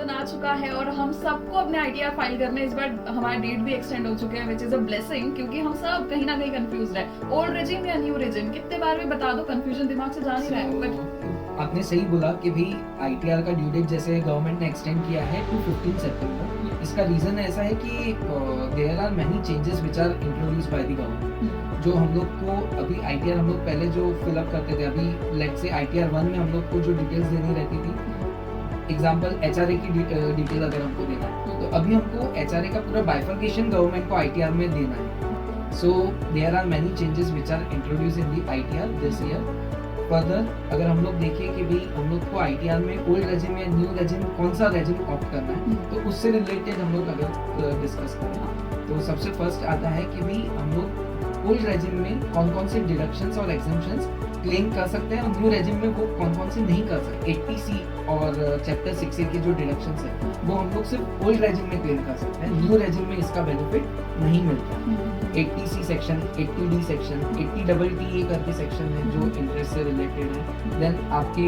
Season आ चुका है और हम सबको अपने आईटीआर फाइल करने इस बार हमारा डेट भी एक्सटेंड हो चुके हैं, विच इज अ ब्लेसिंग, क्योंकि हम सब कहीं ना कहीं कंफ्यूज है, ओल्ड रेजिम या न्यू रेजिम। कितने बार भी बता दो, कंफ्यूजन दिमाग से जा नहीं रहा है। बट आपने सही बोला कि भी आईटीआर का ड्यू डेट जैसे गवर्नमेंट ने एक्सटेंड किया है टू 15 सितंबर। इसका रीजन ऐसा है कि there are many changes which are introduced by the government. जो हम लोग को अभी आईटीआर हम लोग पहले जो फिलअप करते थे, अभी लेट्स से आईटीआर 1 में हम लोग को जो डिटेल्स देनी रहती थी, एग्जांपल एचआरए की डिटेल अगर हमको देना है तो अभी हमको एचआरए का पूरा बाइफर्केशन गवर्नमेंट को आईटीआर में देना है। So there are many changes which are introduced in the ITR this year. Further अगर हम लोग देखें कि भाई हम लोग को आईटीआर में ओल्ड रेजिम या न्यू रेजिम कौन सा रेजिम ऑप्ट करना है, तो उससे रिलेटेड हम लोग अगर डिस्कस करें तो सबसे फर्स्ट आता है कि भाई हम लोग ओल्ड रेजिम में कौन कौन से डिडक्शंस और एग्जेम्पशंस क्लेम कर सकते हैं और न्यू रेजिम में वो कौन कौन से नहीं कर सकते। 80C और चैप्टर 6A के जो डिडक्शंस है वो हम लोग सिर्फ ओल्ड रेजिम में क्लेम कर सकते हैं, न्यू रेजिम में इसका बेनिफिट नहीं मिलता। 80C section, 80D section, 80TTA करके सेक्शन है जो इंटरेस्ट से रिलेटेड है। देन आपके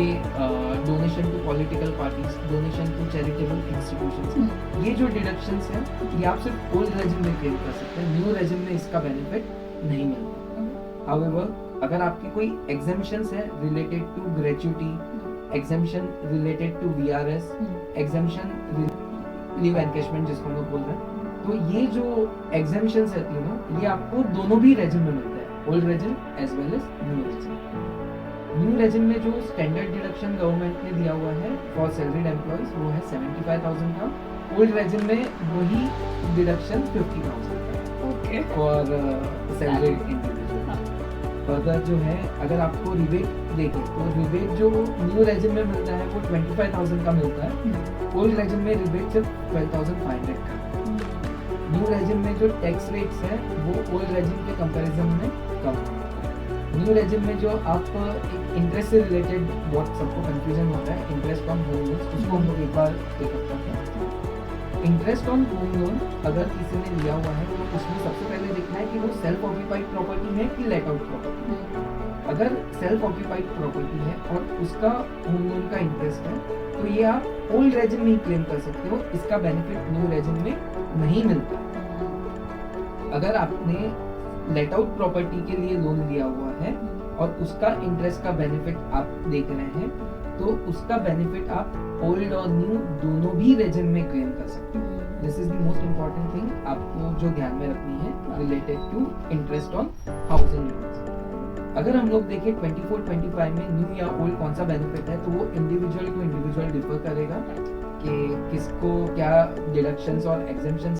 donation to political parties, donation to charitable institutions, ये जो डिडक्शंस है ये आप सिर्फ ओल्ड रेजिम में क्लेम कर सकते हैं, न्यू रेजिम में इसका बेनिफिट नहीं मिलता। हाउएवर अगर आपकी कोई एग्जेम्पशंस है related to gratuity, exemption related to VRS, exemption leave encashment जिसको हम लोग बोल रहे हैं, तो ये जो एग्जेम्पशंस है तीनों, ये आपको दोनों भी रेजिम में मिलता है, old regime as well as new regime. New regime में जो स्टैंडर्ड डिडक्शन गवर्नमेंट ने दिया हुआ है फॉर सैलरीड एम्प्लॉइज वो है 75,000 का। ओल्ड रेजिम में वही डिडक्शन 50,000 का। ओके। और सैलरीड इंडिविजुअल। फर्दर जो है अगर आपको रिबेट देखें तो रिबेट जो न्यू रेजिम में मिलता है वो 25,000 का मिलता है, ओल्ड रेजिम में रिबेट सिर्फ 12,500 का। न्यू रेजिम में जो टैक्स रेट्स है वो ओल्ड रेजिम के कंपैरिजन में कम है। न्यू रेजिम में जो आप इंटरेस्ट से रिलेटेड बहुत सबको कंफ्यूजन होता है, इंटरेस्ट ऑन होम लोन, उसको हम लोग एक बार टेकअप करते हैं। इंटरेस्ट ऑन होम लोन अगर किसी ने लिया हुआ है तो उसमें सबसे पहले देखना है कि वो सेल्फ ऑक्यूपाइड प्रॉपर्टी है कि लेट आउट प्रॉपर्टी है। अगर सेल्फ ऑक्यूपाइड प्रॉपर्टी है और उसका होम लोन का इंटरेस्ट है तो ये आप ओल्ड रेजिम में ही क्लेम कर सकते हो, इसका बेनिफिट न्यू रेजिम में नहीं मिलता। अगर आपने लेट आउट प्रॉपर्टी के लिए लोन लिया हुआ है और उसका इंटरेस्ट का बेनिफिट आप देख रहे हैं तो उसका बेनिफिट आप ओल्ड और न्यू दोनों भी रेजिम में क्लेम कर सकते हैं। This is the most important thing आपको जो ध्यान में रखनी है related to interest on housing loans. अगर हम लोग देखें 24-25 में न्यू या ओल्ड कौन सा बेनिफिट है तो वो इंडिविजुअल टू इंडिविजुअल डिफर करेगा कि किसको क्या डिडक्शंस और एग्जेम्पशंस